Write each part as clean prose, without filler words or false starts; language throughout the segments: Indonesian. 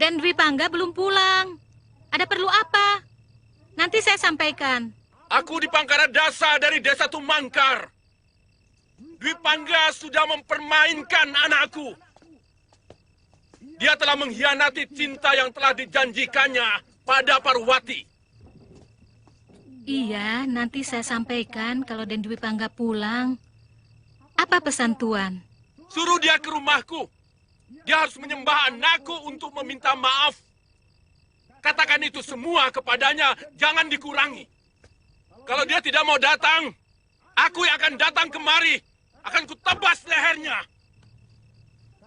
Dan Dwi Pangga belum pulang. Ada perlu apa? Nanti saya sampaikan. Aku di Pangkara Dasa dari Desa Tumangkar. Dwi Pangga sudah mempermainkan anakku. Dia telah mengkhianati cinta yang telah dijanjikannya pada Parwati. Iya, nanti saya sampaikan kalau Den Dwi Pangga pulang. Apa pesan Tuan? Suruh dia ke rumahku. Dia harus menyembah anakku untuk meminta maaf. Katakan itu semua kepadanya, jangan dikurangi. Kalau dia tidak mau datang, aku yang akan datang kemari. Akan kutebas lehernya.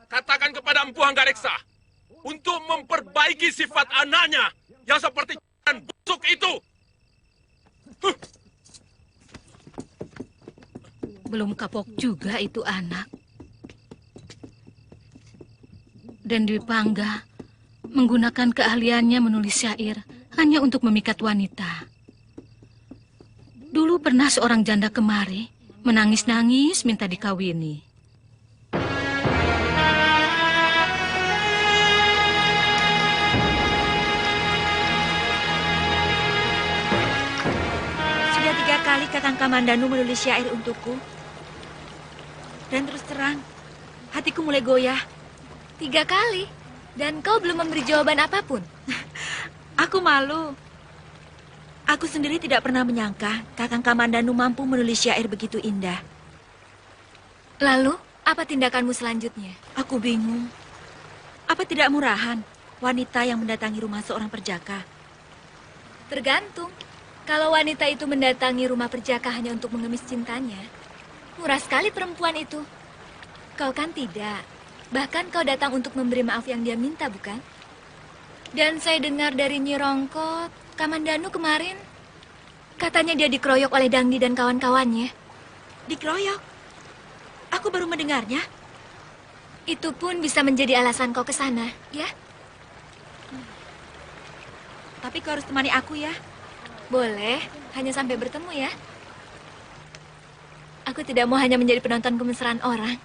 Katakan kepada Empu Hanggareksa untuk memperbaiki sifat anaknya yang seperti busuk itu. Belum kapok juga itu anak. Dan Dwi Pangga menggunakan keahliannya menulis syair hanya untuk memikat wanita. Dulu pernah seorang janda kemari menangis-nangis minta dikawini. Sudah 3 kali Kakang Kamandanu menulis syair untukku. Dan terus terang, hatiku mulai goyah. 3 kali? Dan kau belum memberi jawaban apapun? Aku malu. Aku sendiri tidak pernah menyangka Kakang Kamandanu mampu menulis syair begitu indah. Lalu, apa tindakanmu selanjutnya? Aku bingung. Apa tidak murahan wanita yang mendatangi rumah seorang perjaka? Tergantung. Kalau wanita itu mendatangi rumah perjaka hanya untuk mengemis cintanya, murah sekali perempuan itu. Kau kan tidak. Bahkan kau datang untuk memberi maaf yang dia minta, bukan? Dan saya dengar dari Nyi Rongkot, Kamandanu kemarin, katanya dia dikeroyok oleh Dangdi dan kawan-kawannya. Dikeroyok? Aku baru mendengarnya. Itu pun bisa menjadi alasan kau ke sana, ya? Tapi kau harus temani aku ya. Boleh, hanya sampai bertemu ya. Aku tidak mau hanya menjadi penonton kemesraan orang.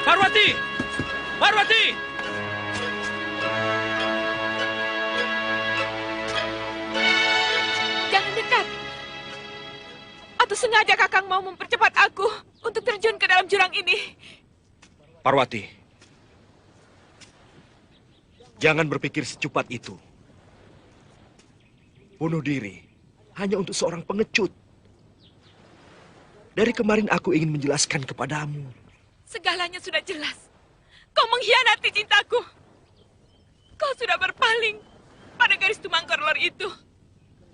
Parwati! Parwati! Jangan dekat. Atau sengaja Kakang mau mempercepat aku untuk terjun ke dalam jurang ini? Parwati, jangan berpikir secepat itu. Bunuh diri hanya untuk seorang pengecut. Dari kemarin aku ingin menjelaskan kepadamu. Segalanya sudah jelas. Kau mengkhianati cintaku. Kau sudah berpaling pada garis Tumangkor itu.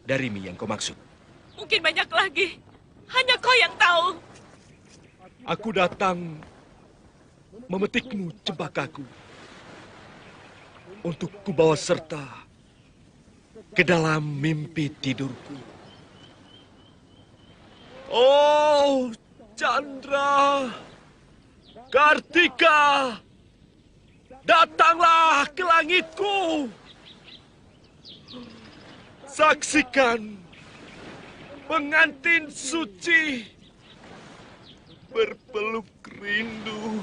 Darimi yang kau maksud? Mungkin banyak lagi. Hanya kau yang tahu. Aku datang memetikmu, cempakaku, untuk kubawa serta ke dalam mimpi tidurku. Oh, Chandra, Kartika, datanglah ke langitku. Saksikan pengantin suci berpeluk rindu.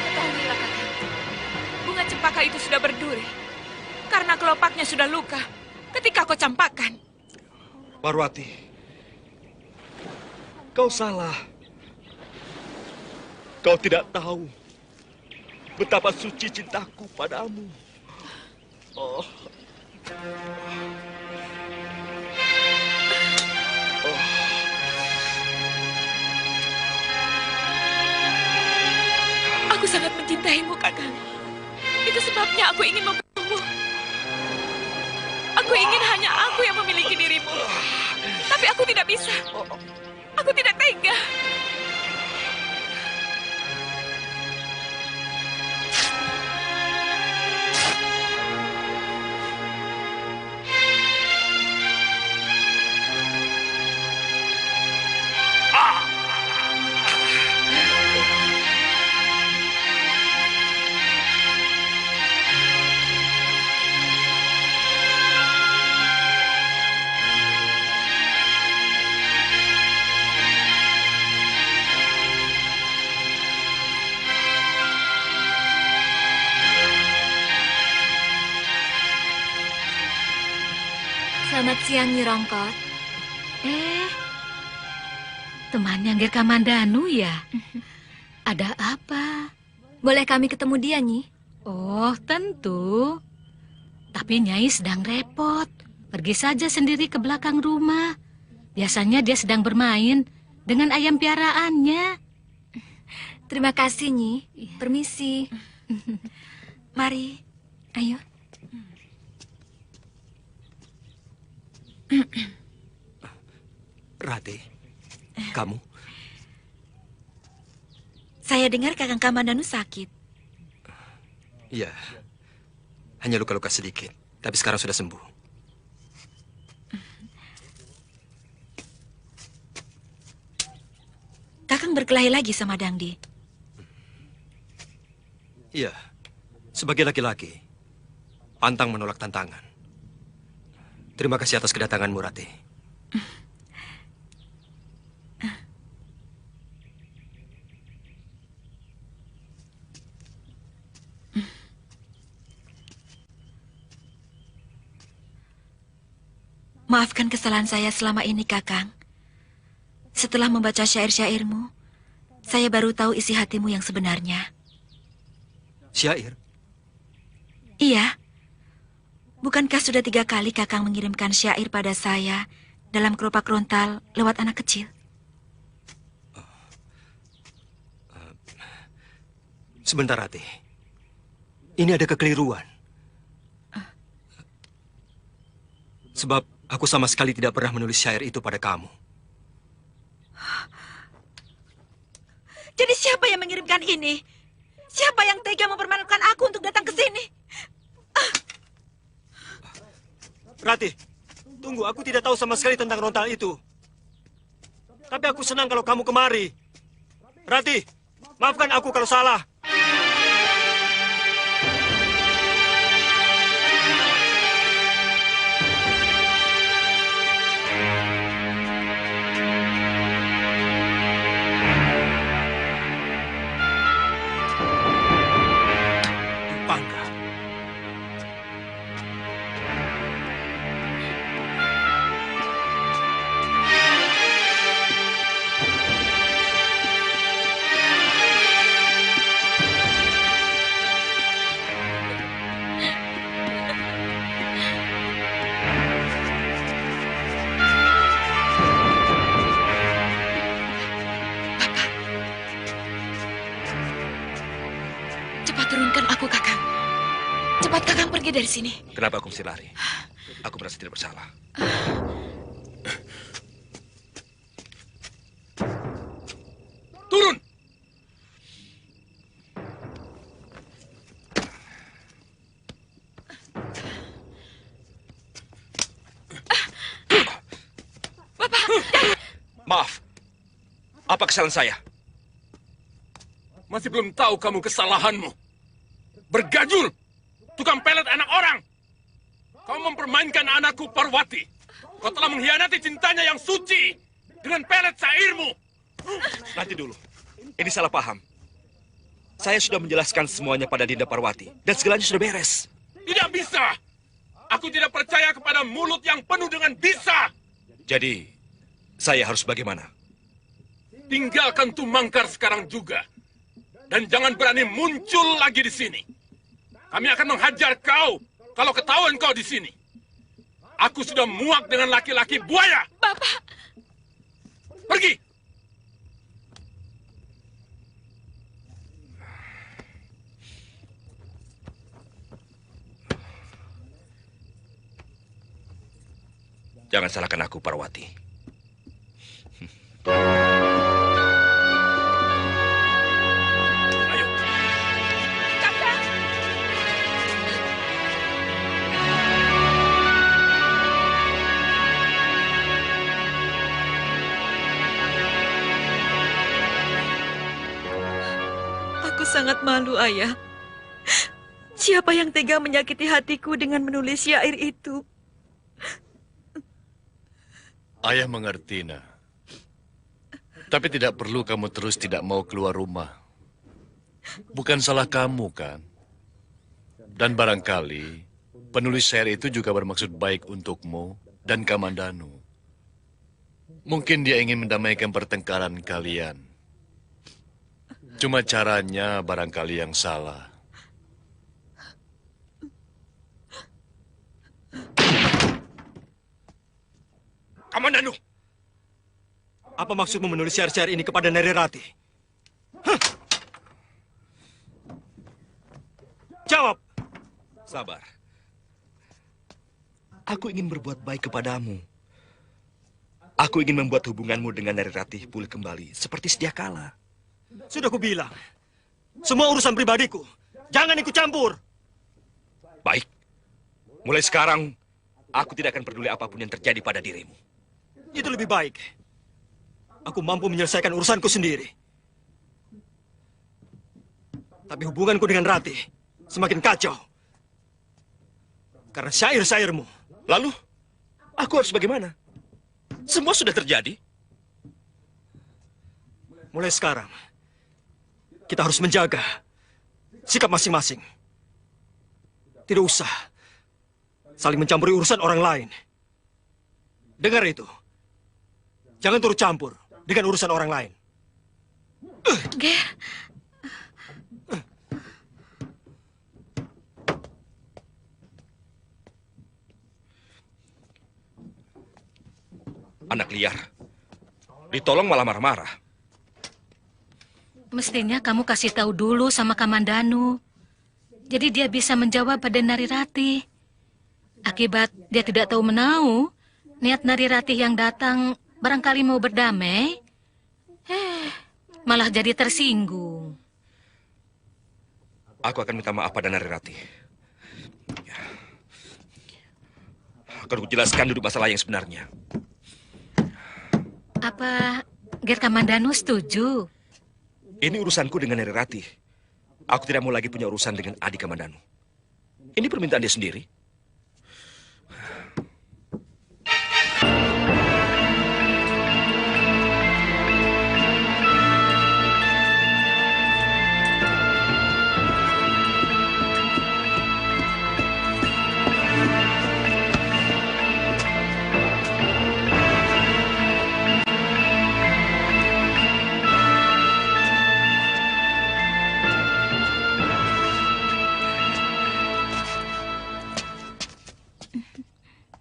Ketahuilah, Kakang. Bunga cempaka itu sudah berduri. Karena kelopaknya sudah luka ketika kau campakkan. Parwati, kau salah. Kau tidak tahu betapa suci cintaku padamu. Oh. Aku sangat mencintaimu, Kakang. Itu sebabnya aku ingin membunuhmu. Aku ingin hanya aku yang memiliki dirimu. Tapi aku tidak bisa. Aku tidak tega. Selamat siang, Nyi Rongkot. Temannya Nger Kamandanu ya? Ada apa? Boleh kami ketemu dia, Nyi? Oh, tentu. Tapi Nyai sedang repot. Pergi saja sendiri ke belakang rumah. Biasanya dia sedang bermain dengan ayam piaraannya. Terima kasih, Nyi. Permisi. Mari. Ayo. Rati, kamu? Saya dengar Kakang Kamandanu sakit. Iya, hanya luka-luka sedikit, tapi sekarang sudah sembuh. Kakang berkelahi lagi sama Dangdi. Iya, sebagai laki-laki, pantang menolak tantangan. Terima kasih atas kedatanganmu, Rati. Maafkan kesalahan saya selama ini, Kakang. Setelah membaca syair-syairmu, saya baru tahu isi hatimu yang sebenarnya. Syair? Iya. Bukankah sudah 3 kali Kakang mengirimkan syair pada saya dalam kelopak rontal lewat anak kecil? Sebentar, Rati. Ini ada kekeliruan. Sebab aku sama sekali tidak pernah menulis syair itu pada kamu. Jadi siapa yang mengirimkan ini? Siapa yang tega mempermainkan aku untuk datang ke sini? Rati, tunggu. Aku tidak tahu sama sekali tentang rontal itu. Tapi aku senang kalau kamu kemari. Rati, maafkan aku kalau salah. Bangga. Cepat turunkan aku, Kakang. Cepat Kakang pergi dari sini. Kenapa aku mesti lari? Aku merasa tidak bersalah. Turun! Maaf. Apa kesalahan saya? Masih belum tahu kamu kesalahanmu. Bergajul! Tukang pelet anak orang! Kau mempermainkan anakku Parwati. Kau telah mengkhianati cintanya yang suci dengan pelet syairmu. Nanti dulu. Ini salah paham. Saya sudah menjelaskan semuanya pada Dinda Parwati. Dan segalanya sudah beres. Tidak bisa! Aku tidak percaya kepada mulut yang penuh dengan bisa! Jadi, saya harus bagaimana? Tinggalkan Tumangkar sekarang juga. Dan jangan berani muncul lagi di sini. Kami akan menghajar kau kalau ketahuan kau di sini. Aku sudah muak dengan laki-laki buaya. Bapak, Pergi! Jangan salahkan aku, Parwati. Ayo. Kakang. Aku sangat malu, Ayah. Siapa yang tega menyakiti hatiku dengan menulis syair itu? Ayah mengerti, Nak. Tapi tidak perlu kamu terus tidak mau keluar rumah. Bukan salah kamu, kan? Dan barangkali penulis syair itu juga bermaksud baik untukmu dan Kamandanu. Mungkin dia ingin mendamaikan pertengkaran kalian. Cuma caranya barangkali yang salah. Kamandanu! Apa maksudmu menulis syair-syair ini kepada Nari Rati? Hah? Jawab! Sabar. Aku ingin berbuat baik kepadamu. Aku ingin membuat hubunganmu dengan Nari Ratih pulih kembali seperti sedia kala. Sudah kubilang, semua urusan pribadiku. Jangan ikut campur. Baik. Mulai sekarang, aku tidak akan peduli apapun yang terjadi pada dirimu. Itu lebih baik. Aku mampu menyelesaikan urusanku sendiri. Tapi hubunganku dengan Ratih semakin kacau. Karena syair-syairmu. Lalu, aku harus bagaimana? Semua sudah terjadi. Mulai sekarang, kita harus menjaga sikap masing-masing. Tidak usah saling mencampuri urusan orang lain. Dengar itu. Jangan turut campur dengan urusan orang lain. Ger, Anak liar. Ditolong malah marah-marah. mestinya kamu kasih tahu dulu sama Kamandanu. Jadi dia bisa menjawab pada Nari Ratih. Akibat dia tidak tahu menau, niat Nari Ratih yang datang barangkali mau berdamai, malah jadi tersinggung. Aku akan minta maaf pada Nari Ratih. Akan kujelaskan duduk masalah yang sebenarnya. Apa Ger Kamandanu setuju? Ini urusanku dengan Nari Ratih. Aku tidak mau lagi punya urusan dengan adik Kamandanu. Ini permintaan dia sendiri.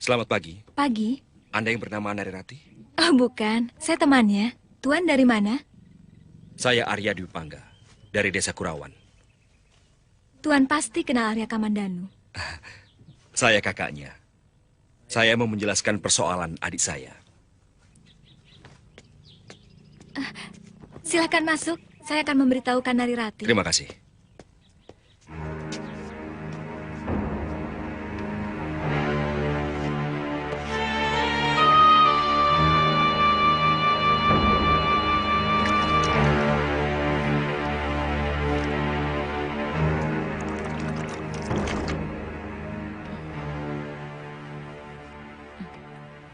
Selamat pagi. Pagi. Anda yang bernama Nari Ratih? Oh, bukan. Saya temannya. Tuan dari mana? Saya Arya Dwi Pangga, dari Desa Kurawan. Tuan pasti kenal Arya Kamandanu. Saya kakaknya. Saya mau menjelaskan persoalan adik saya. Silakan masuk. Saya akan memberitahukan Nari Ratih. Terima kasih.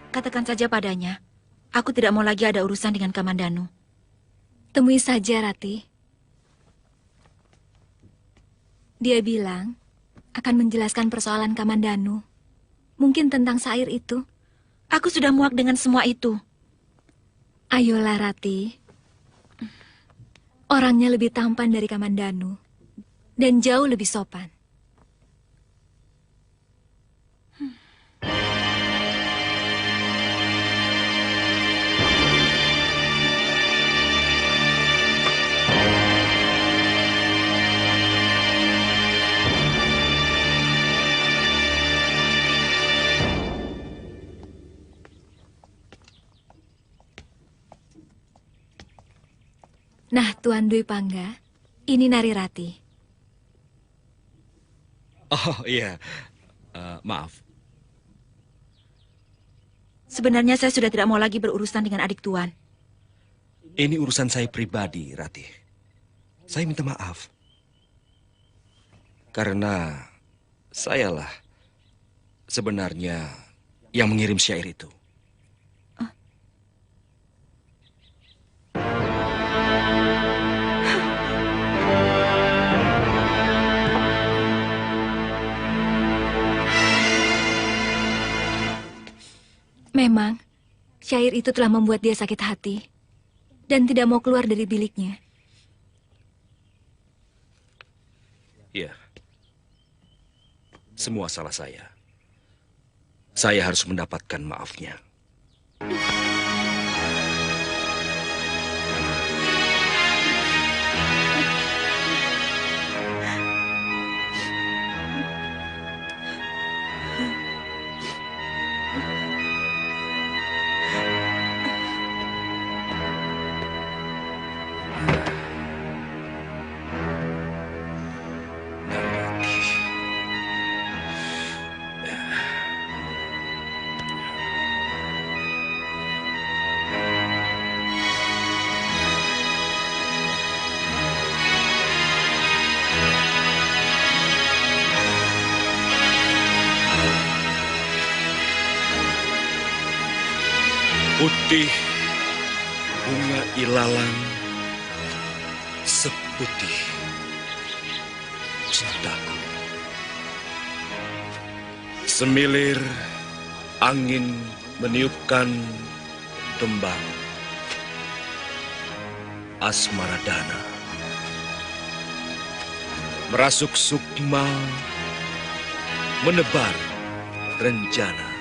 Katakan saja padanya, aku tidak mau lagi ada urusan dengan Kamandanu. Temui saja Ratih. Dia bilang akan menjelaskan persoalan Kamandanu. Mungkin tentang syair itu. Aku sudah muak dengan semua itu. Ayolah Ratih. Orangnya lebih tampan dari Kamandanu. Dan jauh lebih sopan. Nah, Tuan Dwi Pangga, ini Nari Ratih. Oh iya, maaf. Sebenarnya saya sudah tidak mau lagi berurusan dengan adik Tuan. Ini urusan saya pribadi, Ratih. Saya minta maaf. Karena sayalah sebenarnya yang mengirim syair itu. Syair itu telah membuat dia sakit hati dan tidak mau keluar dari biliknya. Iya. Semua salah saya. Saya harus mendapatkan maafnya. Putih bunga ilalang seputih cintaku. Semilir angin meniupkan tembang asmaradana. Merasuk sukma menebar rencana.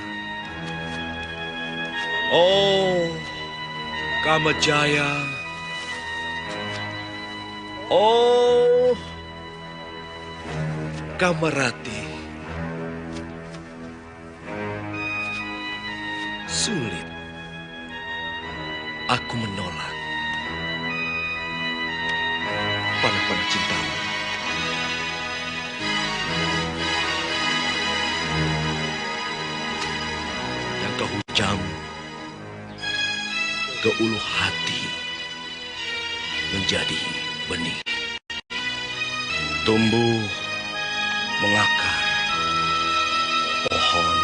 Oh, Kamajaya. Oh, Kamarati. Sulit aku menolak panah-panah cintamu. Yang kau hujam ke ulu hati menjadi benih, tumbuh mengakar pohon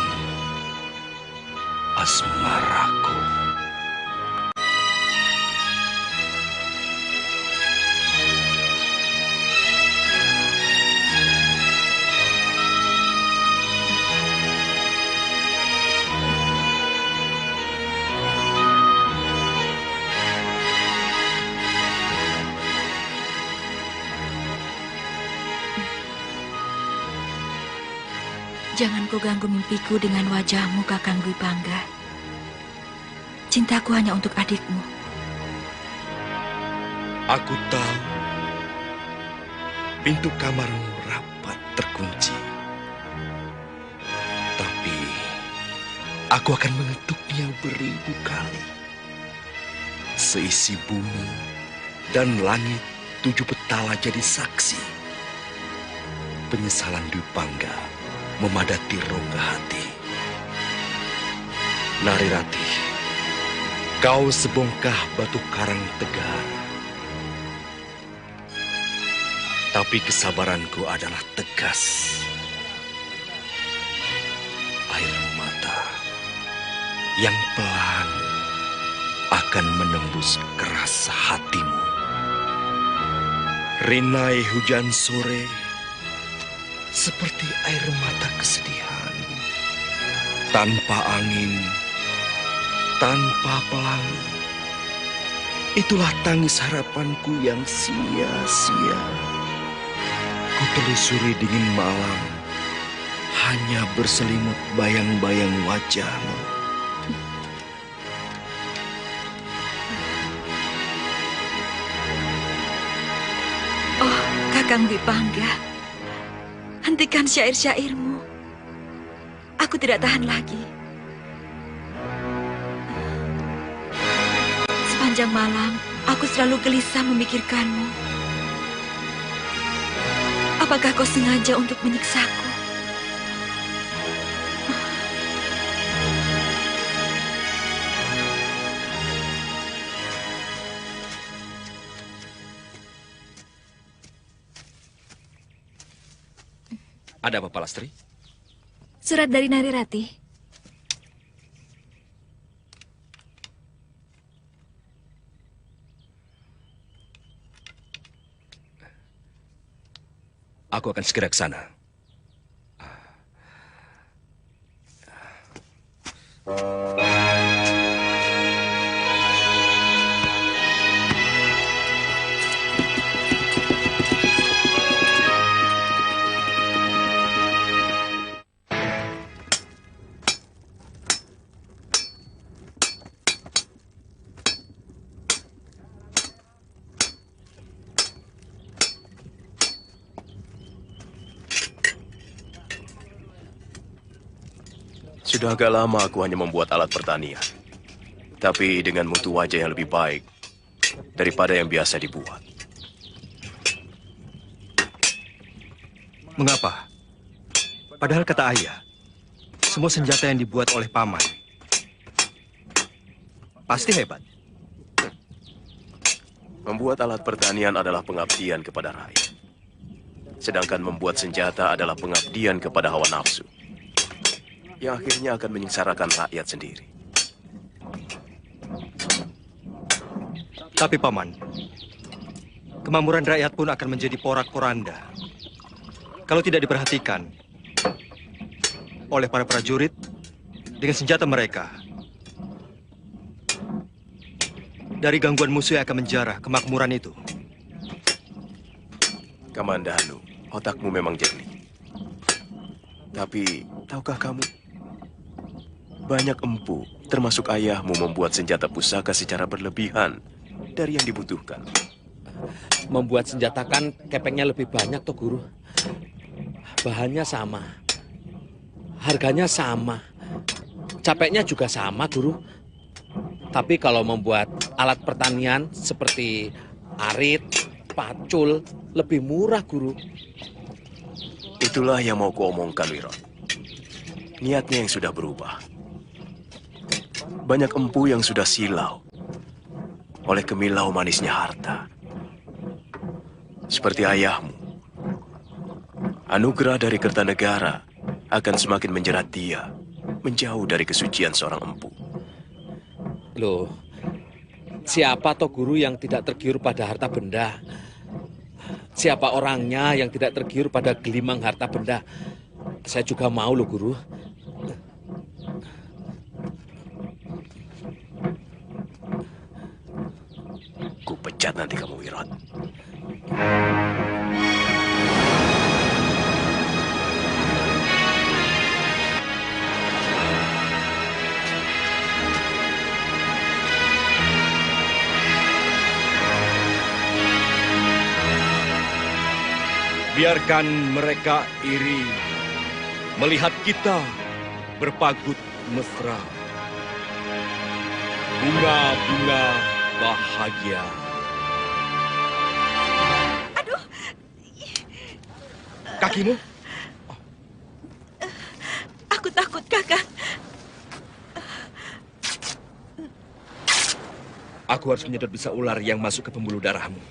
asmaraku. Jangan kau ganggu mimpiku dengan wajahmu, Kakang Dwi Pangga. Cintaku hanya untuk adikmu. Aku tahu pintu kamarmu rapat terkunci. Tapi aku akan mengetuknya beribu kali. Seisi bumi dan langit 7 petala jadi saksi. Penyesalan Dwi Pangga memadati rongga hati. Narirati, kau sebongkah batu karang tegar. Tapi kesabaranku adalah tegas. Air mata yang pelan akan menembus keras hatimu. Rinai hujan sore seperti air mata kesedihan. Tanpa angin, tanpa pelangi. Itulah tangis harapanku yang sia-sia. Ku telusuri dingin malam, hanya berselimut bayang-bayang wajahmu. Oh, Kakang Dwi Pangga. Hentikan syair-syairmu. Aku tidak tahan lagi. Sepanjang malam, aku selalu gelisah memikirkanmu. Apakah kau sengaja untuk menyiksaku? Ada apa, Palastri? Surat dari Narirati. Aku akan segera ke sana. Sudah agak lama aku hanya membuat alat pertanian. Tapi dengan mutu wajah yang lebih baik daripada yang biasa dibuat. Mengapa? Padahal kata ayah, semua senjata yang dibuat oleh paman pasti hebat. Membuat alat pertanian adalah pengabdian kepada rakyat. Sedangkan membuat senjata adalah pengabdian kepada hawa nafsu. Yang akhirnya akan menyengsarakan rakyat sendiri. Tapi paman, kemakmuran rakyat pun akan menjadi porak-poranda kalau tidak diperhatikan oleh para prajurit dengan senjata mereka. Dari gangguan musuh yang akan menjarah kemakmuran itu. Kamandanu, otakmu memang jernih. Tapi, tahukah kamu? Banyak empu, termasuk ayahmu, membuat senjata pusaka secara berlebihan dari yang dibutuhkan. Membuat senjata kan kepengnya lebih banyak, toh guru. Bahannya sama. Harganya sama. Capeknya juga sama, guru. Tapi kalau membuat alat pertanian seperti arit, pacul, lebih murah, guru. Itulah yang mau kuomongkan, Wiro. Niatnya yang sudah berubah. Banyak empu yang sudah silau oleh kemilau manisnya harta. Seperti ayahmu. Anugerah dari Kertanegara akan semakin menjerat dia menjauh dari kesucian seorang empu. Loh, siapa toh guru yang tidak tergiur pada harta benda? Siapa orangnya yang tidak tergiur pada gelimang harta benda? Saya juga mau loh, guru. Ku pecat nanti kamu, Wirot. Biarkan mereka iri melihat kita berpagut mesra. Bunga-bunga bahagia. Aduh. Kakimu? Aku takut, Kakak. Aku harus menyedot bisa ular yang masuk ke pembuluh darahmu.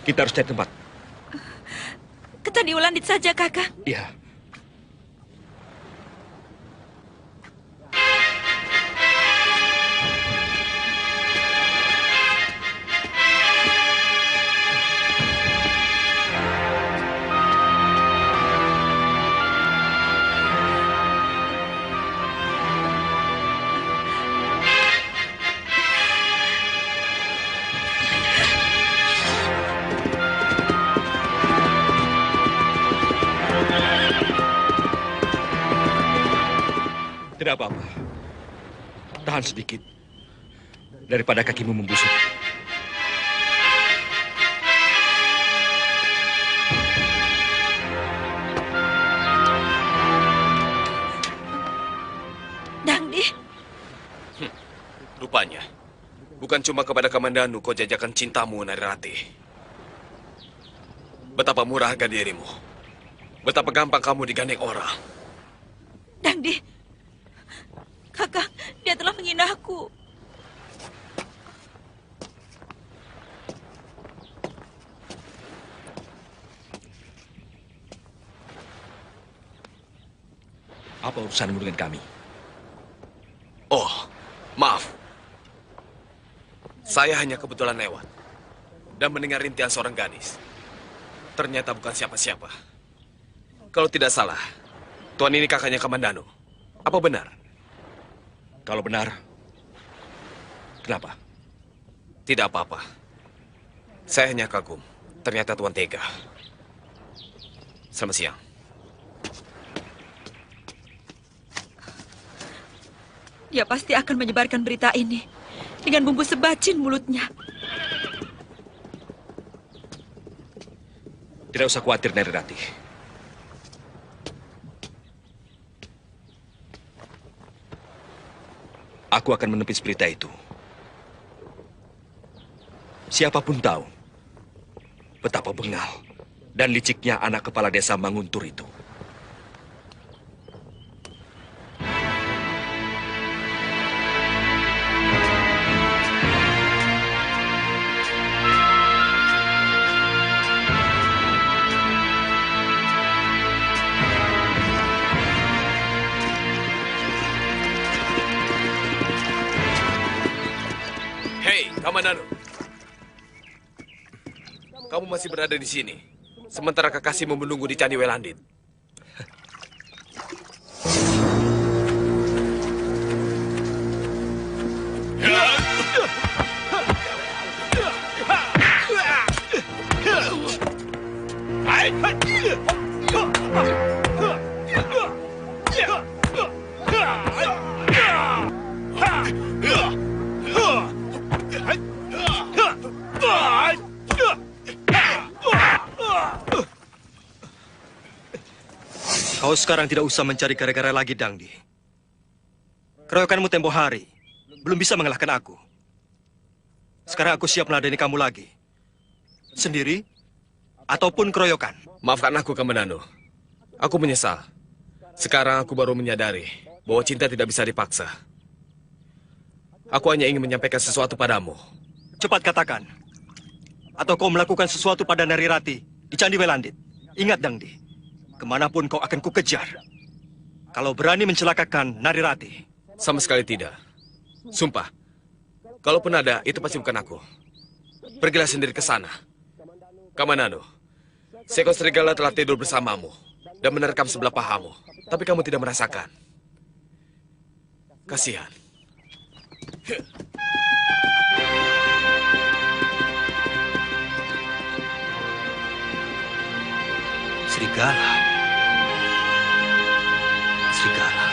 Kita harus cari tempat. Ke Candi Ulandit saja, Kakak. Iya. Tidak apa-apa. Tahan sedikit. Daripada kakimu membusuk. Dangdi. Rupanya, bukan cuma kepada Kamandanu kau jajakan cintamu, Narirati. Betapa murah harga dirimu. Betapa gampang kamu digandeng orang. Dangdi. Kakak, dia telah menghina aku. Apa urusanmu dengan kami? Oh, maaf. Saya hanya kebetulan lewat dan mendengar rintihan seorang gadis. Ternyata bukan siapa-siapa. Kalau tidak salah, tuan ini kakaknya Kamandanu. Apa benar? Kalau benar, kenapa? Tidak apa-apa. Saya hanya kagum. Ternyata tuan tega. Selamat siang. Dia pasti akan menyebarkan berita ini dengan bumbu sebacin mulutnya. Tidak usah khawatir, Narirati. Aku akan menepis berita itu. Siapapun tahu betapa bengal dan liciknya anak kepala desa Manguntur itu. Hei, Kamananu. Kamu masih berada di sini, sementara kekasihmu menunggu di Candi Welandit. Kau sekarang tidak usah mencari gara-gara lagi, Dangdi. Keroyokanmu tempo hari belum bisa mengalahkan aku. Sekarang aku siap meladeni kamu lagi. Sendiri ataupun keroyokan. Maafkan aku, Kamananu. Aku menyesal. Sekarang aku baru menyadari bahwa cinta tidak bisa dipaksa. Aku hanya ingin menyampaikan sesuatu padamu. Cepat katakan. Atau kau melakukan sesuatu pada Narirati di Candi Welandit. Ingat, Dangdi. Kemanapun kau akan kukejar. Kalau berani mencelakakan Narirati. Sama sekali tidak. Sumpah. Kalaupun ada, itu pasti bukan aku. Pergilah sendiri ke sana. Kamananu, seekor serigala telah tidur bersamamu dan menerkam sebelah pahamu. Tapi kamu tidak merasakan. Kasihan. Serigala. Serigala.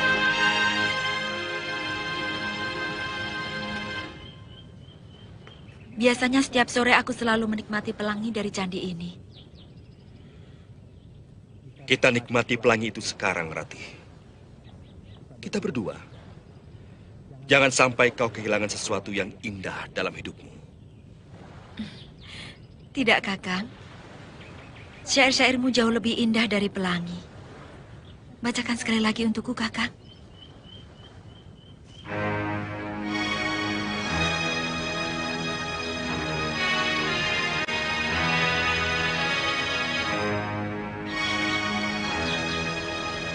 Biasanya setiap sore aku selalu menikmati pelangi dari candi ini. Kita nikmati pelangi itu sekarang, Rati. Kita berdua. Jangan sampai kau kehilangan sesuatu yang indah dalam hidupmu. Tidak, Kakang. Syair-syairmu jauh lebih indah dari pelangi. Bacakan sekali lagi untukku, Kakang.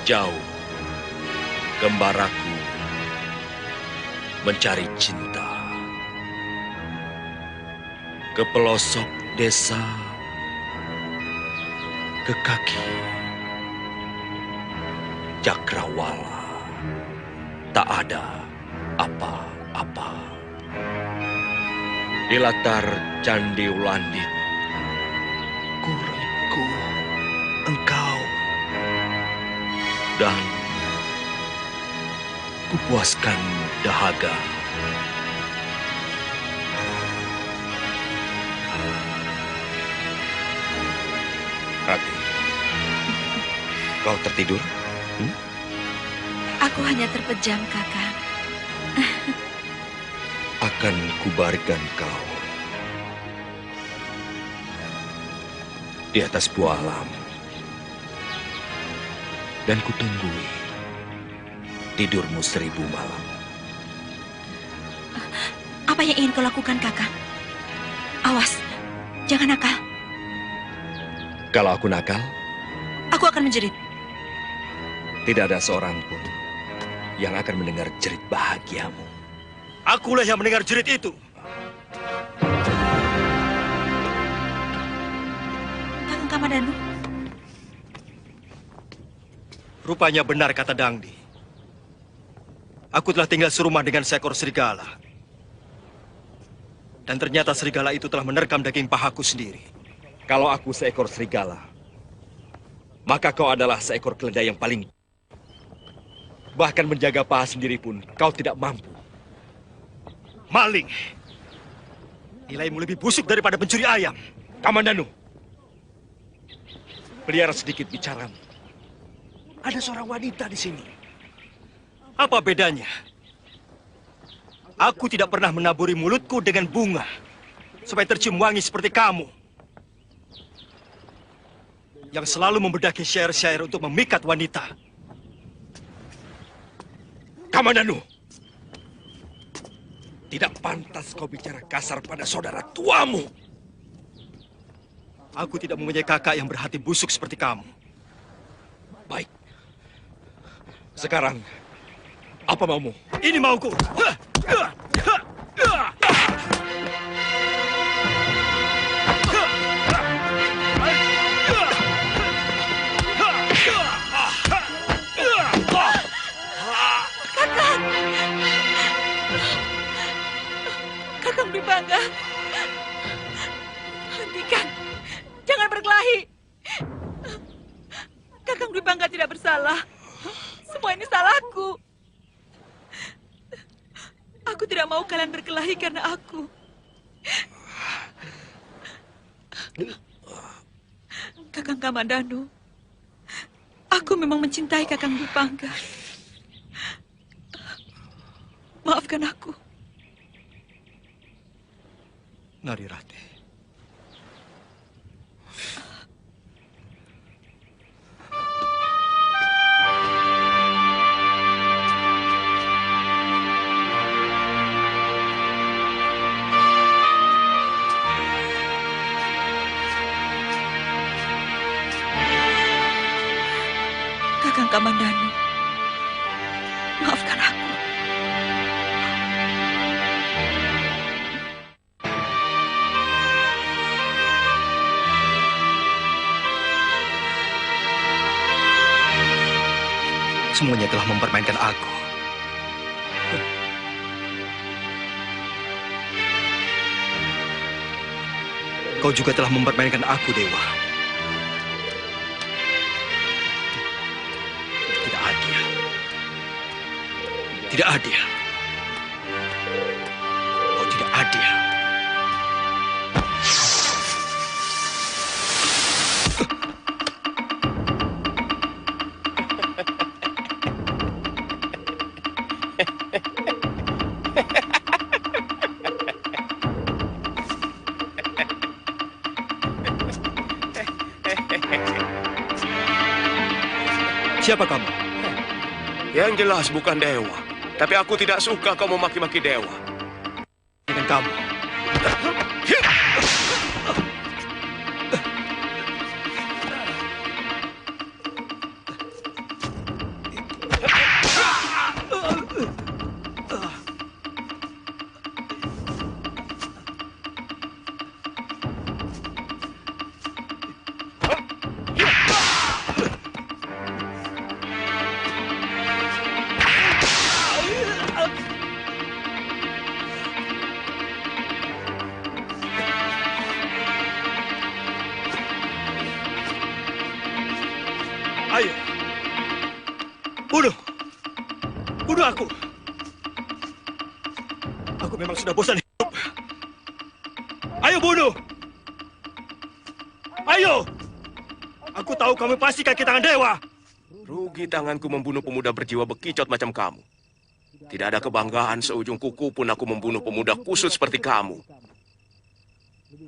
Jauh, gembaraku mencari cinta. Ke pelosok desa, ke kaki Cakrawala, tak ada apa-apa. Di latar Candi Welandit, ku engkau, dan kupuaskan dahaga. Rati, kau tertidur? Aku hanya terpejam, Kakang. Akan kubaringkan kau di atas buah alam dan kutunggui tidurmu 1000 malam. Apa yang ingin kau lakukan, Kakang? Awas, jangan nakal. Kalau aku nakal, aku akan menjerit. Tidak ada seorang pun yang akan mendengar jerit bahagiamu. Akulah yang mendengar jerit itu. Kakang Kamananu. Rupanya benar kata Dangdi. Aku telah tinggal serumah dengan seekor serigala. Dan ternyata serigala itu telah menerkam daging pahaku sendiri. Kalau aku seekor serigala, maka kau adalah seekor keledai yang paling... Bahkan menjaga paha sendiri pun kau tidak mampu. Maling! Nilaimu lebih busuk daripada pencuri ayam. Kamandanu, pelihara sedikit bicaramu. Ada seorang wanita di sini. Apa bedanya? Aku tidak pernah menaburi mulutku dengan bunga supaya tercium wangi seperti kamu yang selalu membedaki syair-syair untuk memikat wanita. Kamandanu, tidak pantas kau bicara kasar pada saudara tuamu. Aku tidak mempunyai kakak yang berhati busuk seperti kamu. Baik. Sekarang, apa maumu? Ini mauku. Kakang Dwi Bangga. Hentikan. Jangan berkelahi. Kakang Dwi Bangga tidak bersalah. Semua ini salahku. Aku tidak mau kalian berkelahi karena aku. Kakang Kamandanu, aku memang mencintai Kakang Dwi Bangga. Maafkan aku. Narirati. Kakang Kamandanu, maafkan aku. Semuanya telah mempermainkan aku. Kau juga telah mempermainkan aku, Dewa. Tidak adil. Tidak adil. Kau tidak adil. Siapa kamu? Yang jelas bukan dewa. Tapi aku tidak suka kau memaki-maki dewa. Dengan kamu. Ayo. Bunuh. Bunuh aku. Aku memang sudah bosan hidup. Ayo bunuh. Ayo. Aku tahu kamu pasti kaki tangan dewa. Rugi tanganku membunuh pemuda berjiwa bekicot macam kamu. Tidak ada kebanggaan seujung kuku pun aku membunuh pemuda kusut seperti kamu.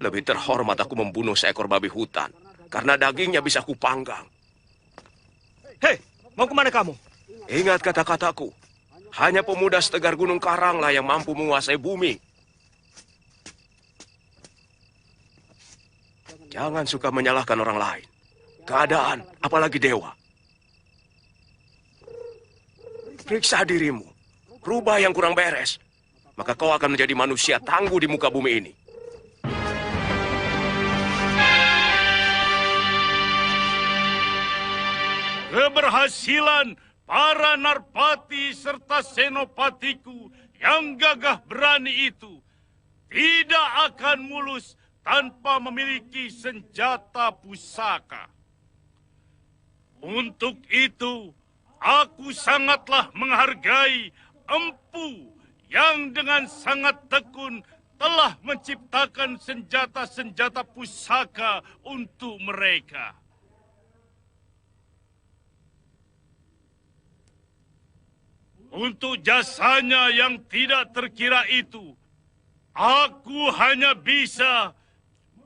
Lebih terhormat aku membunuh seekor babi hutan. Karena dagingnya bisa kupanggang. Hei, mau kemana kamu? Ingat kata-kataku. Hanya pemuda setegar Gunung Karanglah yang mampu menguasai bumi. Jangan suka menyalahkan orang lain. Keadaan, apalagi dewa. Periksa dirimu. Rubah yang kurang beres. Maka kau akan menjadi manusia tangguh di muka bumi ini. Keberhasilan para narpati serta senopatiku yang gagah berani itu tidak akan mulus tanpa memiliki senjata pusaka. Untuk itu, aku sangatlah menghargai Empu yang dengan sangat tekun telah menciptakan senjata-senjata pusaka untuk mereka. Untuk jasanya yang tidak terkira itu, aku hanya bisa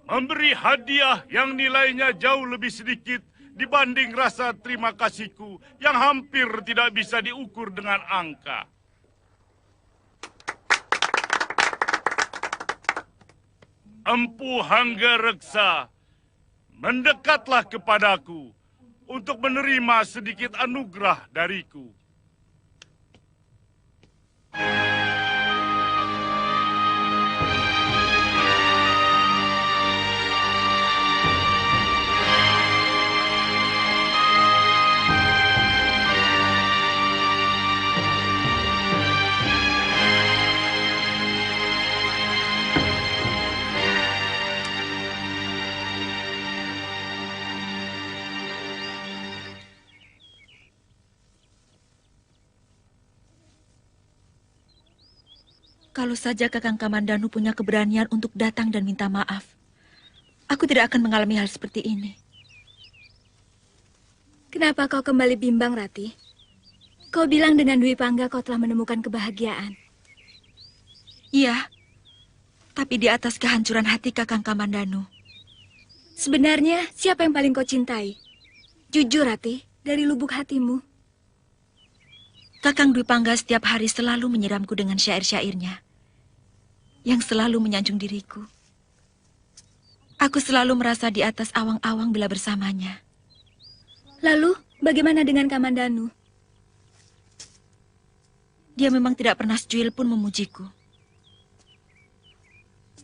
memberi hadiah yang nilainya jauh lebih sedikit dibanding rasa terima kasihku yang hampir tidak bisa diukur dengan angka. Empu Hanggareksa, mendekatlah kepadaku untuk menerima sedikit anugerah dariku. Kalau saja Kakang Kamandanu punya keberanian untuk datang dan minta maaf, aku tidak akan mengalami hal seperti ini. Kenapa kau kembali bimbang, Rati? Kau bilang dengan Dwi Pangga kau telah menemukan kebahagiaan. Iya, tapi di atas kehancuran hati Kakang Kamandanu. Sebenarnya, siapa yang paling kau cintai? Jujur, Rati, dari lubuk hatimu. Kakang Dwi Pangga setiap hari selalu menyiramku dengan syair-syairnya yang selalu menyanjung diriku. Aku selalu merasa di atas awang-awang bila bersamanya. Lalu, bagaimana dengan Kamandanu? Dia memang tidak pernah secuil pun memujiku.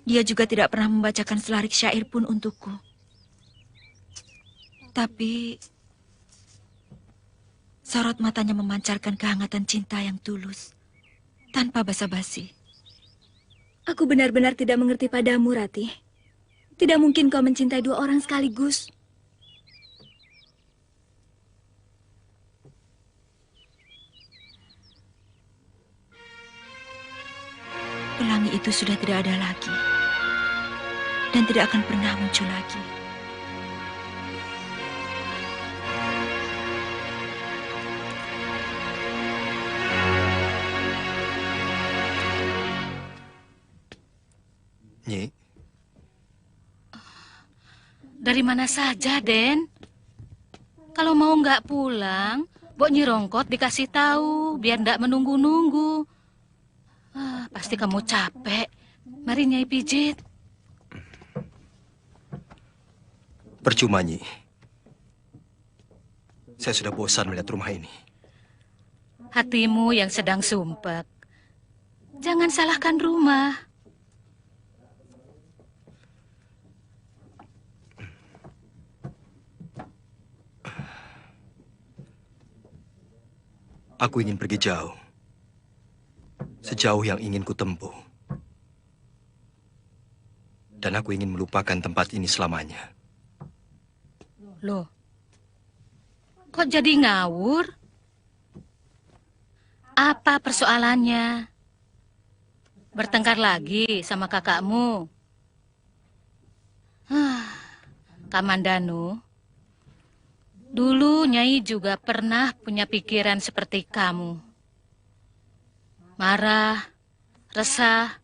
Dia juga tidak pernah membacakan selarik syair pun untukku. Tapi sorot matanya memancarkan kehangatan cinta yang tulus, tanpa basa-basi. Aku benar-benar tidak mengerti padamu, Rati. Tidak mungkin kau mencintai dua orang sekaligus. Pelangi itu sudah tidak ada lagi, dan tidak akan pernah muncul lagi. Nyi, Dari mana saja, Den? Kalau mau nggak pulang, Mbok Nyi Rongkot dikasih tahu biar nggak menunggu-nunggu. Pasti kamu capek. Mari Nyai pijit. percuma, Nyi. Saya sudah bosan melihat rumah ini. Hatimu yang sedang sumpek. Jangan salahkan rumah. Aku ingin pergi jauh. Sejauh yang ingin kutempuh. Dan aku ingin melupakan tempat ini selamanya. Loh, kok jadi ngawur? Apa persoalannya? Bertengkar lagi sama kakakmu? Kamandanu, dulu Nyai juga pernah punya pikiran seperti kamu. Marah, resah,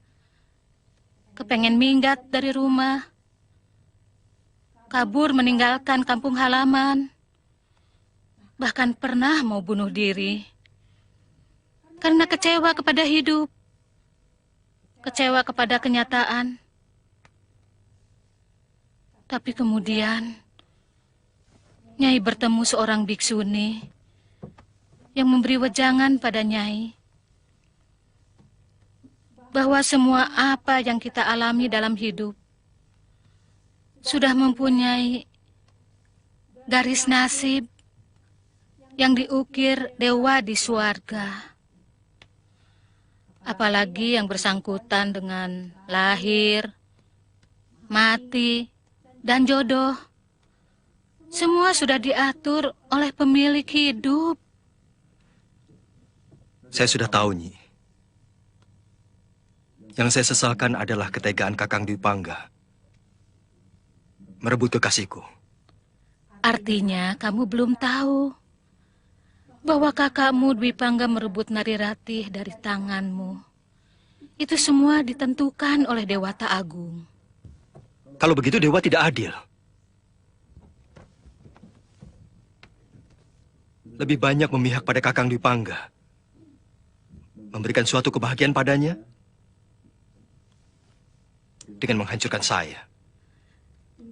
kepengen minggat dari rumah, kabur meninggalkan kampung halaman, bahkan pernah mau bunuh diri. Karena kecewa kepada hidup, kecewa kepada kenyataan. Tapi kemudian, Nyai bertemu seorang biksuni yang memberi wejangan pada Nyai bahwa semua apa yang kita alami dalam hidup sudah mempunyai garis nasib yang diukir dewa di surga. Apalagi yang bersangkutan dengan lahir, mati, dan jodoh. Semua sudah diatur oleh pemilik hidup. Saya sudah tahu, Nyi. Yang saya sesalkan adalah ketegaan Kakang Dwi Pangga merebut kekasihku. Artinya kamu belum tahu bahwa kakakmu Dwi Pangga merebut Narirati dari tanganmu. Itu semua ditentukan oleh Dewata Agung. Kalau begitu Dewa tidak adil. Lebih banyak memihak pada Kakang Dwi Pangga. Memberikan suatu kebahagiaan padanya dengan menghancurkan saya.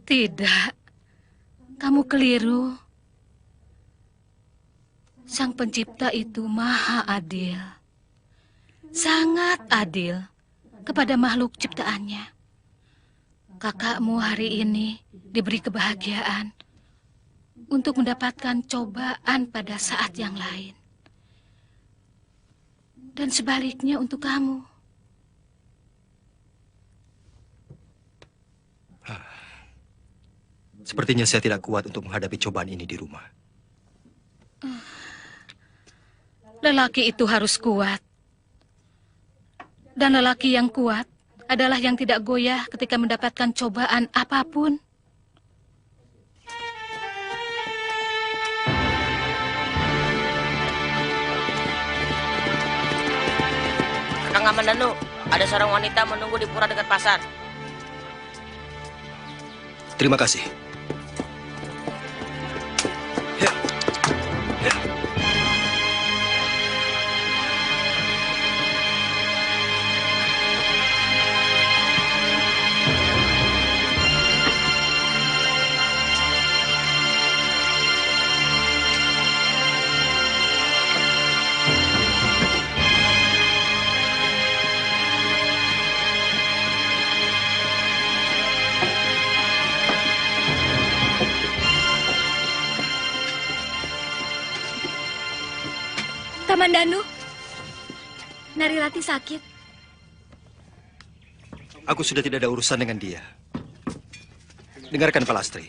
Tidak, kamu keliru. Sang Pencipta itu maha adil. Sangat adil kepada makhluk ciptaannya. Kakakmu hari ini diberi kebahagiaan untuk mendapatkan cobaan pada saat yang lain. Dan sebaliknya untuk kamu. Sepertinya saya tidak kuat untuk menghadapi cobaan ini di rumah. Lelaki itu harus kuat. Dan lelaki yang kuat adalah yang tidak goyah ketika mendapatkan cobaan apapun. Kakang Kamandanu, ada seorang wanita menunggu di pura dekat pasar. Terima kasih. Kamandanu, Narirati sakit. Aku sudah tidak ada urusan dengan dia. Dengarkan Palastri.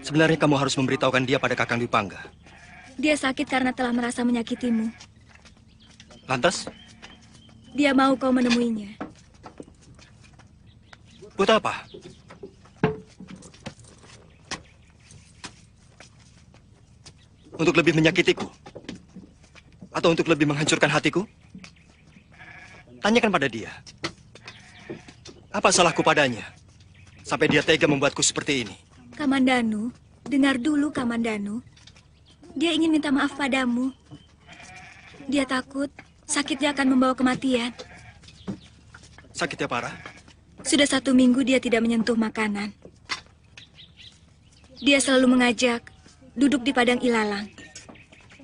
Sebenarnya kamu harus memberitahukan dia pada Kakang Dwi Pangga. Dia sakit karena telah merasa menyakitimu. Lantas? Dia mau kau menemuinya. Buat apa? Untuk lebih menyakitiku? Atau untuk lebih menghancurkan hatiku? Tanyakan pada dia. Apa salahku padanya? Sampai dia tega membuatku seperti ini. Kamandanu, dengar dulu Kamandanu. Dia ingin minta maaf padamu. Dia takut sakitnya akan membawa kematian. Sakitnya parah? Sudah 1 minggu dia tidak menyentuh makanan. Dia selalu mengajak duduk di padang ilalang.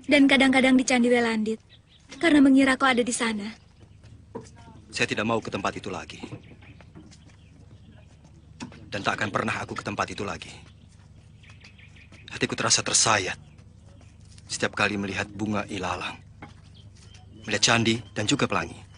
Dan kadang-kadang di Candi Welandit. Karena mengira kau ada di sana. Saya tidak mau ke tempat itu lagi. Dan tak akan pernah aku ke tempat itu lagi. Hatiku terasa tersayat setiap kali melihat bunga ilalang, melihat candi dan juga pelangi.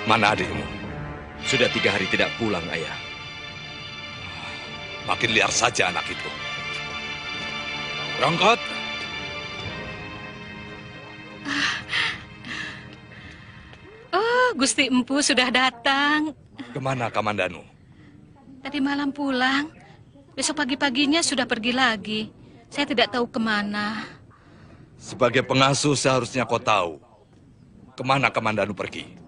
Mana adikmu? Sudah 3 hari tidak pulang, Ayah. Makin liar saja anak itu. Berangkat. Oh, Gusti Empu sudah datang. Kemana Kamandanu? Tadi malam pulang. Besok pagi-paginya sudah pergi lagi. Saya tidak tahu kemana. Sebagai pengasuh seharusnya kau tahu. Kemana Kamandanu pergi?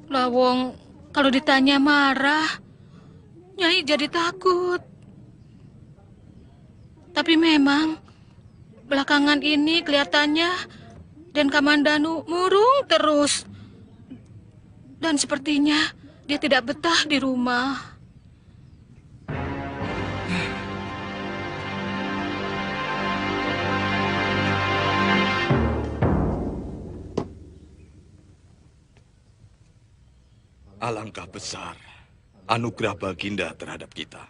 Lawong, kalau ditanya marah, Nyai jadi takut. Tapi memang, belakangan ini kelihatannya Den Kamandanu murung terus. Dan sepertinya dia tidak betah di rumah. Alangkah besar anugerah Baginda terhadap kita.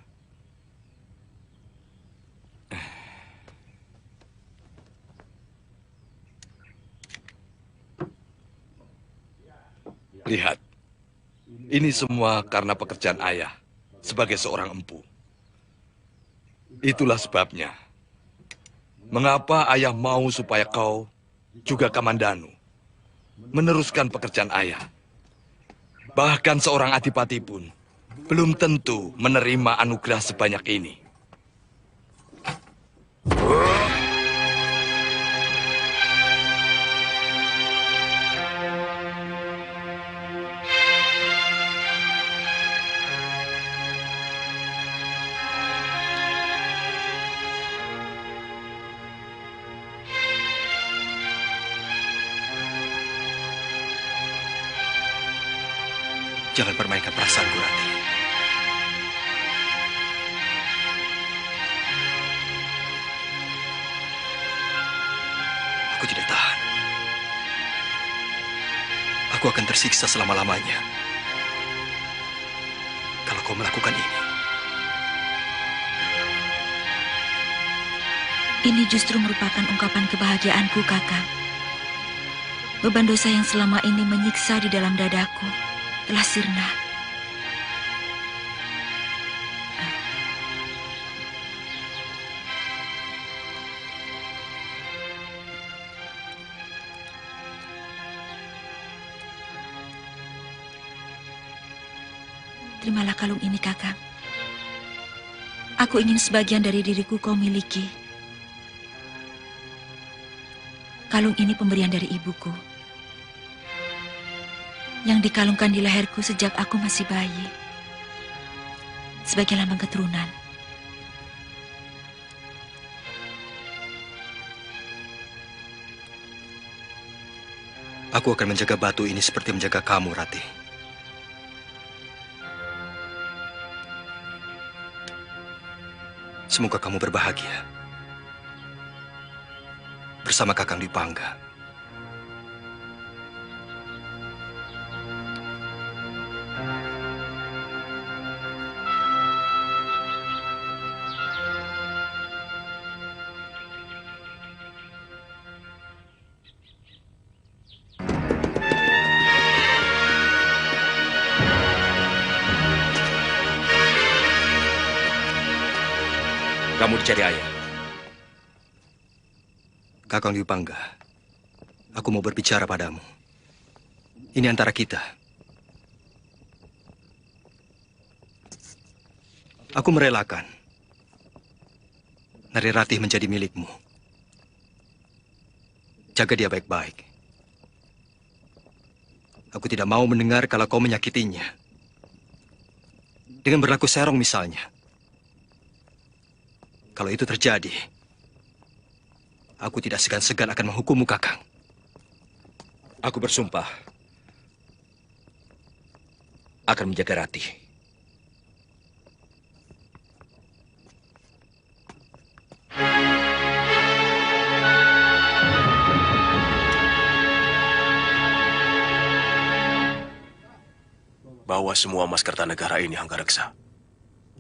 Lihat, ini semua karena pekerjaan ayah sebagai seorang empu. Itulah sebabnya. Mengapa ayah mau supaya kau juga Kamandanu meneruskan pekerjaan ayah. Bahkan seorang adipati pun belum tentu menerima anugerah sebanyak ini. Jangan permainkan perasaanku, Rati. Aku tidak tahan. Aku akan tersiksa selama-lamanya kalau kau melakukan ini. Ini justru merupakan ungkapan kebahagiaanku, Kakang. Beban dosa yang selama ini menyiksa di dalam dadaku telah sirna. Terimalah kalung ini, Kakang. Aku ingin sebagian dari diriku kau miliki. Kalung ini pemberian dari ibuku, yang dikalungkan di leherku sejak aku masih bayi, sebagai lambang keturunan. Aku akan menjaga batu ini seperti menjaga kamu, Rati. Semoga kamu berbahagia bersama Kakang Dipangga. Kamu dicari ayah. Kakang Dipangga, aku mau berbicara padamu. Ini antara kita. Aku merelakan Nari Ratih menjadi milikmu. Jaga dia baik-baik. Aku tidak mau mendengar kalau kau menyakitinya. Dengan berlaku serong misalnya. Kalau itu terjadi, aku tidak segan-segan akan menghukummu, Kakang. Aku bersumpah akan menjaga Ratih. Bawa semua emas Kertanegara ini, Hanggareksa.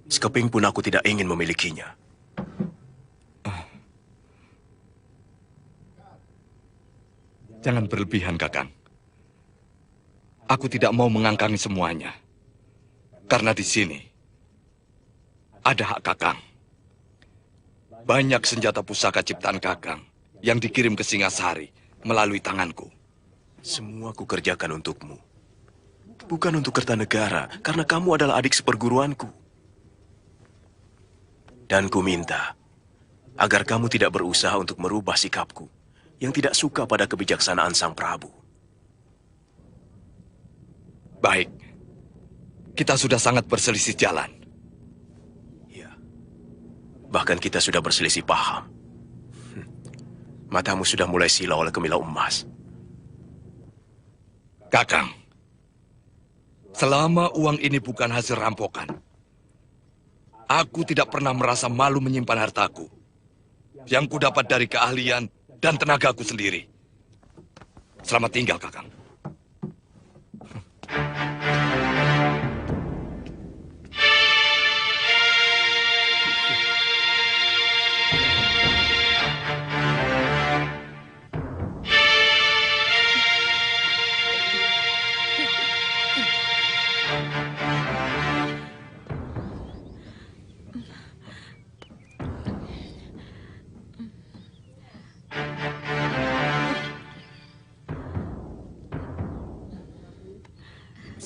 Sekeping pun aku tidak ingin memilikinya. Jangan berlebihan, Kakang. Aku tidak mau mengangkangi semuanya. Karena di sini ada hak Kakang. Banyak senjata pusaka ciptaan Kakang yang dikirim ke Singasari melalui tanganku. Semua ku kerjakan untukmu. Bukan untuk Kertanegara, karena kamu adalah adik seperguruanku. Dan ku minta agar kamu tidak berusaha untuk merubah sikapku yang tidak suka pada kebijaksanaan Sang Prabu. Baik. Kita sudah sangat berselisih jalan. Ya. Bahkan kita sudah berselisih paham. Matamu sudah mulai silau oleh kemilau emas. Kakang, selama uang ini bukan hasil rampokan, aku tidak pernah merasa malu menyimpan hartaku yang kudapat dari keahlian dan tenagaku sendiri. Selamat tinggal, Kakang.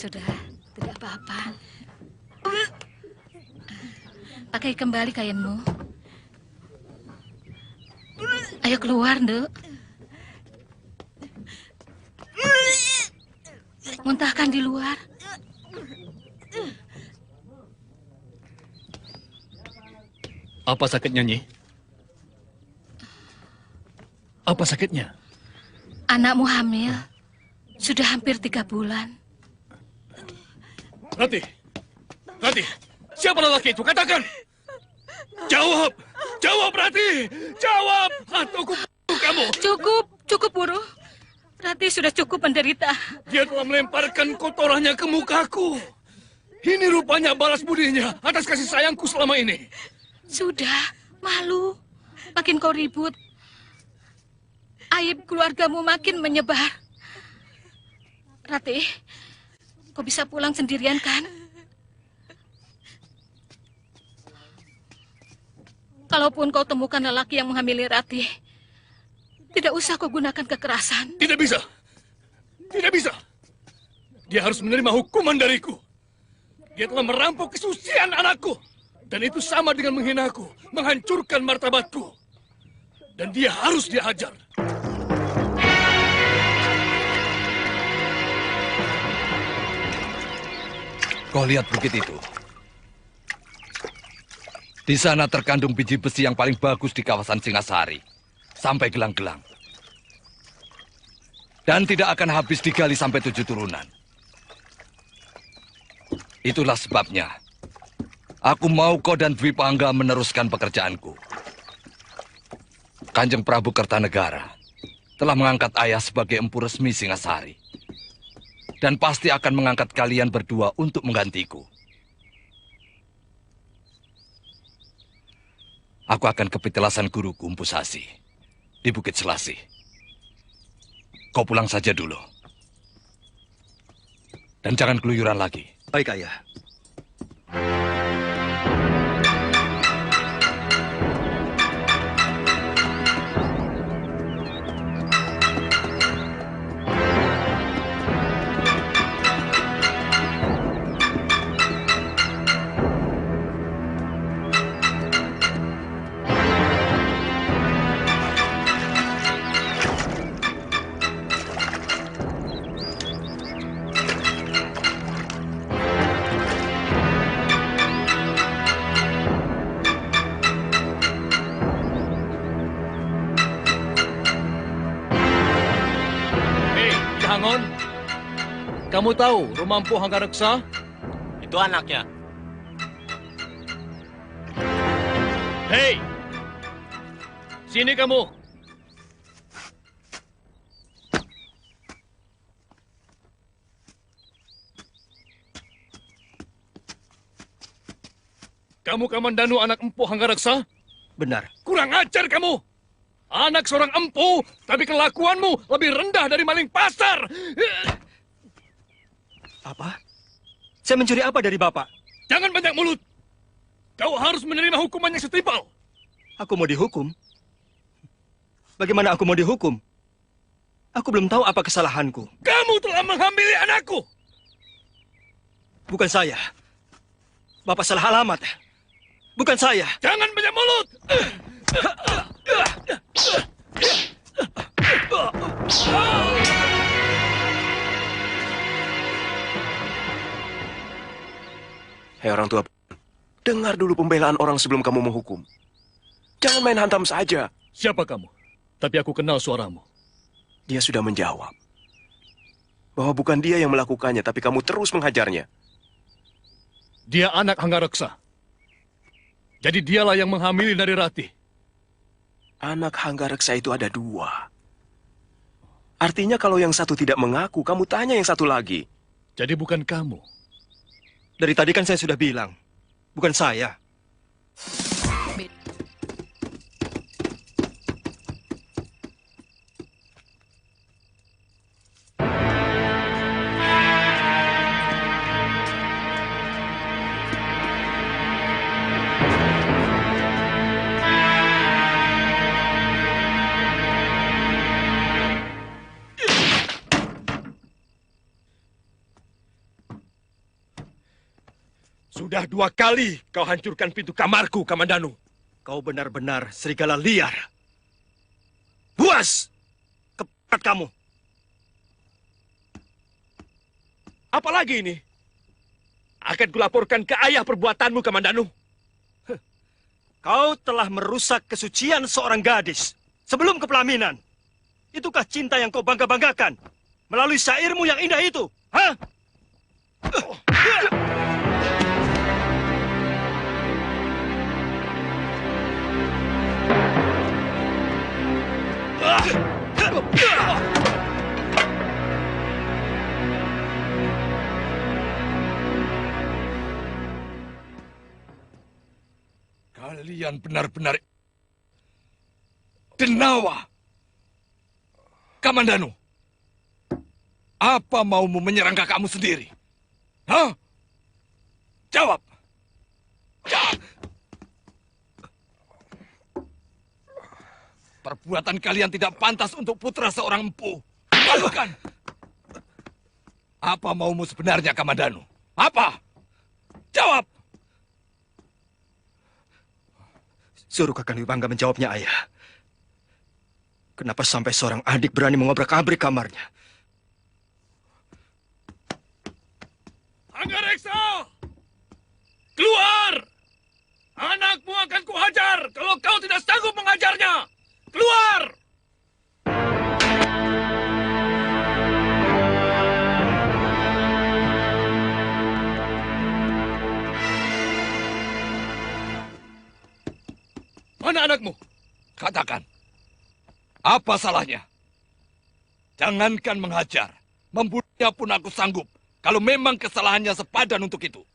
Sudah, tidak apa-apa. Pakai kembali kainmu. Ayo keluar, Nduk. Muntahkan di luar. Apa sakitnya, Nyi? Apa sakitnya? Anakmu hamil. Sudah hampir 3 bulan. Rati! Rati! Siapa lelaki itu? Katakan! Jawab! Jawab, Rati! Jawab! Atau aku bunuh kamu! Cukup, Guru. Rati sudah cukup menderita. Dia telah melemparkan kotorannya ke mukaku. Ini rupanya balas budinya atas kasih sayangku selama ini. Sudah, malu. Makin kau ribut, aib keluargamu makin menyebar. Rati, kau bisa pulang sendirian kan? Kalaupun kau temukan lelaki yang menghamili Rati, tidak usah kau gunakan kekerasan. Tidak bisa. Tidak bisa. Dia harus menerima hukuman dariku. Dia telah merampok kesucian anakku. Dan itu sama dengan menghinaku, menghancurkan martabatku. Dan dia harus dihajar. Kau lihat bukit itu? Di sana terkandung biji besi yang paling bagus di kawasan Singasari. Sampai gelang-gelang. Dan tidak akan habis digali sampai 7 turunan. Itulah sebabnya. Aku mau kau dan Dwi Pangga meneruskan pekerjaanku. Kanjeng Prabu Kertanegara telah mengangkat ayah sebagai empu resmi Singasari. Dan pasti akan mengangkat kalian berdua untuk menggantiku. Aku akan ke petilasan guruku Empu Sasi di Bukit Selasih. Kau pulang saja dulu. Dan jangan keluyuran lagi. Baik, Ayah. Hangon, kamu tahu rumah Empu Hanggareksa? Itu anaknya. Hei, sini kamu. Kamu Kamandanu anak Empu Hanggareksa? Benar. Kurang ajar kamu. Anak seorang empu, tapi kelakuanmu lebih rendah dari maling pasar. Apa? Saya mencuri apa dari Bapak? Jangan banyak mulut. Kau harus menerima hukuman yang setimpal. Aku mau dihukum? Bagaimana aku mau dihukum? Aku belum tahu apa kesalahanku. Kamu telah menghamili anakku. Bukan saya. Bapak salah alamat. Bukan saya. Jangan banyak mulut. Hei orang tua, dengar dulu pembelaan orang sebelum kamu menghukum. Jangan main hantam saja. Siapa kamu? Tapi aku kenal suaramu. Dia sudah menjawab bahwa bukan dia yang melakukannya, tapi kamu terus menghajarnya. Dia anak Hanggareksa. Jadi dialah yang menghamili Nari Rati. Anak Hanggareksa itu ada 2. Artinya kalau yang satu tidak mengaku, kamu tanya yang satu lagi. Jadi bukan kamu. Dari tadi kan saya sudah bilang, bukan saya. Sudah 2 kali kau hancurkan pintu kamarku, Kamandanu. Kau benar-benar serigala liar. Buas! Kepat kamu. Apalagi ini? Akan kulaporkan ke ayah perbuatanmu, Kamandanu. Kau telah merusak kesucian seorang gadis sebelum kepelaminan. Itukah cinta yang kau bangga-banggakan melalui syairmu yang indah itu? Hah? Kalian benar-benar denawa. Kamandanu, apa maumu menyerang kakakmu sendiri? Hah? Jawab. Perbuatan kalian tidak pantas untuk putra seorang empu. Lakukan. Apa maumu sebenarnya, Kamandanu? Apa? Jawab. Suruh Kakang Dwi Pangga menjawabnya, ayah. Kenapa sampai seorang adik berani mengobrak-abrik kamarnya? Anggareksa! Keluar! Anakmu akan kuhajar kalau kau tidak sanggup mengajarnya! Keluar! Mana anakmu? Katakan. Apa salahnya? Jangankan menghajar. Membunuhnya pun aku sanggup. Kalau memang kesalahannya sepadan untuk itu.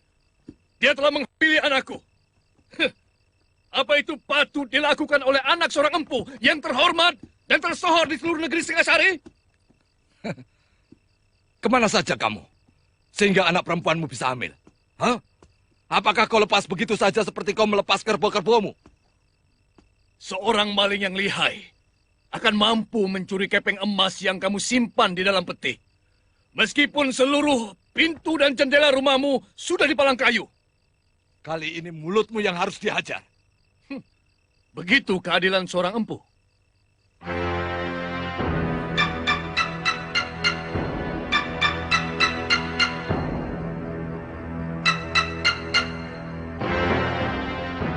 Dia telah menghamili anakku. Apa itu patut dilakukan oleh anak seorang empu yang terhormat dan tersohor di seluruh negeri Singasari? Kemana saja kamu? Sehingga anak perempuanmu bisa hamil. Hah? Apakah kau lepas begitu saja seperti kau melepas kerbau-kerbomu? Seorang maling yang lihai akan mampu mencuri kepeng emas yang kamu simpan di dalam peti. Meskipun seluruh pintu dan jendela rumahmu sudah dipalang kayu. Kali ini mulutmu yang harus dihajar. Begitu keadilan seorang empu.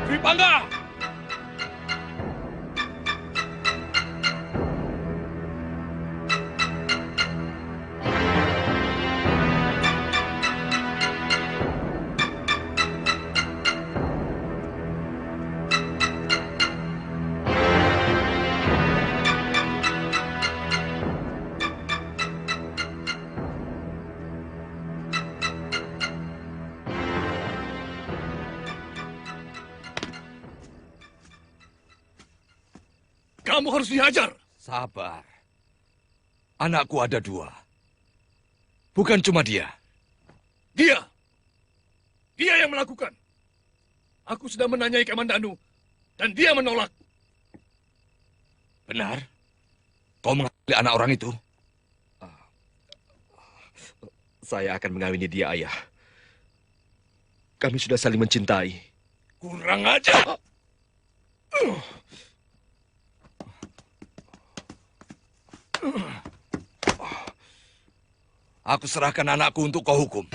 Dwi Pangga! Kamu harus dihajar. Sabar. Anakku ada 2. Bukan cuma dia. Dia yang melakukan. Aku sudah menanyai Kamandanu, dan dia menolak. Benar? Kau mengambil anak orang itu? Saya akan mengawini dia, ayah. Kami sudah saling mencintai. Kurang ajar! Aku serahkan anakku untuk kau hukum.